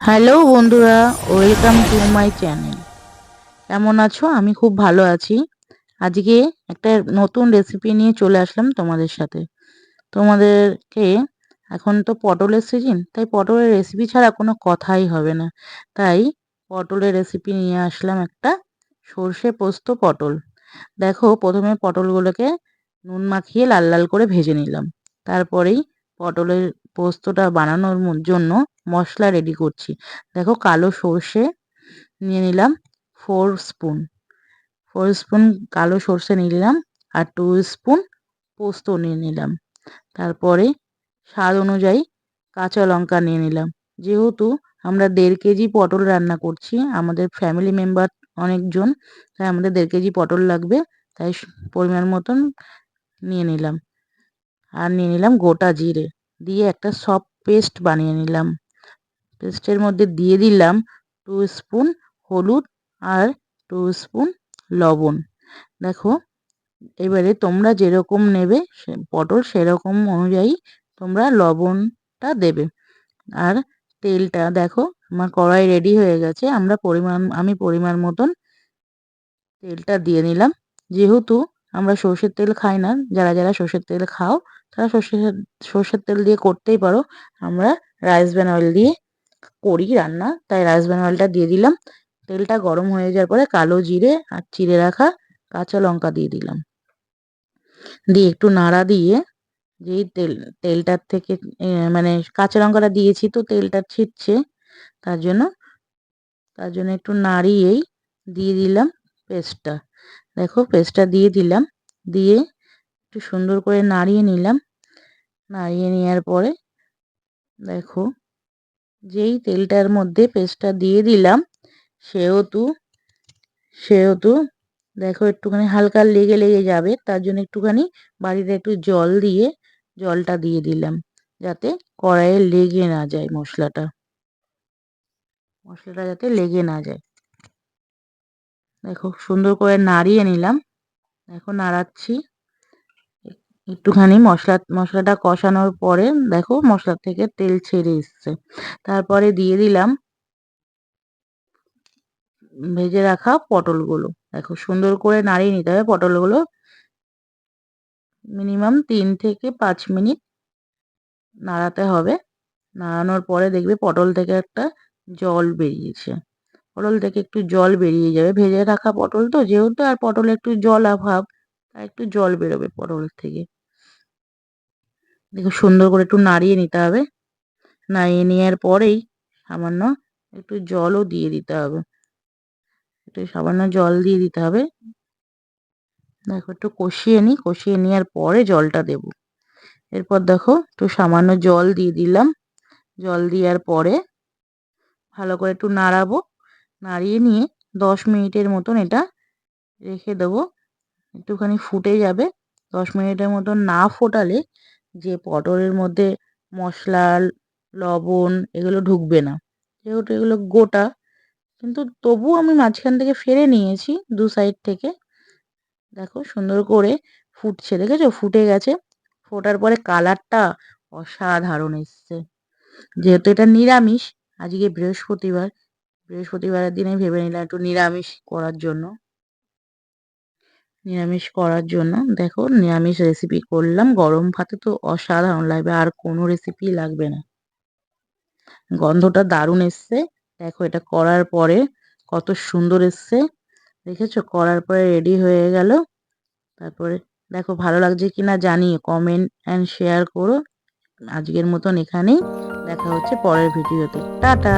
Hello বন্ধুরা, welcome to my channel. কেমন আছো? আমি খুব ভালো আছি। আজকে একটা নতুন রেসিপি নিয়ে চলে আসলাম তোমাদের সাথে। তোমাদেরকে এখন তো পটলের সিজন, তাই পটলের রেসিপি ছাড়া কোনো কথাই হবে না। তাই পটলের রেসিপি নিয়ে আসলাম একটা সর্ষে পোস্ত পটল। দেখো, প্রথমে পটলগুলোকে নুন মাখিয়ে লাল লাল করে ভেজে নিলাম। তারপরেই পটলের পোস্তটা বানানোর জন্য মশলা রেডি করছি। দেখো, কালো সর্ষে নিয়ে নিলাম 4 স্পুন। 4 স্পুন কালো সর্ষে নিলাম, আর 2 স্পুন পোস্ত নিয়ে নিলাম। তারপরে স্বাদ অনুযায়ী কাঁচা লঙ্কা নিয়ে নিলাম। যেহেতু আমরা 1.5 কেজি পটল রান্না করছি, আমাদের ফ্যামিলি মেম্বার অনেকজন, তাই আমাদের 1.5 কেজি পটল লাগবে। তাই পরিমাণ মতন নিয়ে নিলাম। আর নিয়ে নিলাম গোটা জিরে, দিয়ে একটা সফট পেস্ট বানিয়ে নিলাম। পেস্টের মধ্যে দিয়ে দিলাম 2 স্পুন হলুদ আর 2 স্পুন লবণ। দেখো, এবারে তোমরা যেরকম নেবে পটল, সেরকম অনুযায়ী তোমরা লবণটা দেবে। আর তেলটা দেখো, আমার কড়াই রেডি হয়ে গেছে। আমি পরিমাণ মতন তেলটা দিয়ে নিলাম। যেহেতু আমরা সর্ষের তেল খাই না, যারা যারা সর্ষের তেল খাও তারা সর্ষের তেল দিয়ে করতেই পারো। আমরা রাইস ব্র্যান অয়েল দিয়ে করি রান্না, তাই রাইস ব্র্যান অয়েলটা দিয়ে দিলাম। তেলটা গরম হয়ে যাওয়ার পরে কালো জিরে আর চিড়ে রাখা কাঁচা লঙ্কা দিয়ে দিলাম। দিয়ে একটু নাড়া দিয়ে, যেই তেলটার থেকে মানে কাঁচা লঙ্কাটা দিয়েছি তো তেলটা ছিটছে, তার জন্য একটু নাড়িয়েই দিয়ে দিলাম পেস্টটা। দেখো, পেস্টটা দিয়ে দিলাম, দিয়ে একটু সুন্দর করে নাড়িয়ে নিলাম। নাড়িয়ে নেওয়ার পরে দেখো, যেই তেলটার মধ্যে পেস্টটা দিয়ে দিলাম, সেহেতু সেহেতু দেখো একটুখানি হালকা লেগে লেগে যাবে, তার জন্য একটুখানি বাড়িতে একটু জল দিয়ে জলটা দিয়ে দিলাম, যাতে কড়াইয়ে লেগে না যায় মশলাটা যাতে লেগে না যায়। দেখো, সুন্দর করে নাড়িয়ে নিলাম। দেখো, নাড়াচ্ছি একটুখানি। মশলাটা কষানোর পরে দেখো মশলা থেকে তেল ছেড়ে এসছে। তারপরে দিয়ে দিলাম ভেজে রাখা পটলগুলো। দেখো, সুন্দর করে নাড়িয়ে নিতে হবে পটলগুলো। মিনিমাম 3 থেকে 5 মিনিট নাড়াতে হবে। নাড়ানোর পরে দেখবে পটল থেকে একটা জল বেরিয়েছে। পটল থেকে একটু জল বেরিয়ে যাবে, ভেজে রাখা পটল তো যেহেতু, আর পটলে একটু জল ভাব, তাই একটু জল বেরোবে পটল থেকে। দেখো, সুন্দর করে একটু নাড়িয়ে নিতে হবে। নাড়িয়ে নেওয়ার পরেই সামান্য একটু জলও দিয়ে দিতে হবে। একটু সামান্য জল দিয়ে দিতে হবে। দেখো, একটু কষিয়ে নেওয়ার পরে জলটা দেব। এরপর দেখো, একটু সামান্য জল দিয়ে দিলাম। জল দেওয়ার পরে ভালো করে একটু নাড়াবো। নাড়িয়ে নিয়ে 10 মিনিটের মতন এটা রেখে দেবো। একটুখানি ফুটে যাবে। 10 মিনিটের মতন না ফোটালে যে পটলের মধ্যে মশলা, লবণ এগুলো ঢুকবে না, যেহেতু এগুলো গোটা। কিন্তু তবুও আমি মাঝখান থেকে ফেলে নিয়েছি 2 সাইড থেকে। দেখো, সুন্দর করে ফুটছে, দেখেছো? ফুটে গেছে। ফোটার পরে কালারটা অসাধারণ এসছে। যেহেতু এটা নিরামিষ, আজকে বৃহস্পতিবারের দিনে ভেবে নিলাম একটু নিরামিষ করার জন্য দেখো, নিরামিষ রেসিপি করলাম। গরম ভাতে তো অসাধারণ লাগবে, আর কোনো রেসিপি লাগবে না। গন্ধটা দারুণ এসছে। দেখো, এটা করার পরে কত সুন্দর এসছে, দেখেছো? করার পরে রেডি হয়ে গেল। তারপরে দেখো, ভালো লাগছে কিনা জানিয়ে কমেন্ট অ্যান্ড শেয়ার করো। আজকের মতন এখানেই, দেখা হচ্ছে পরের ভিডিওতে। টাটা।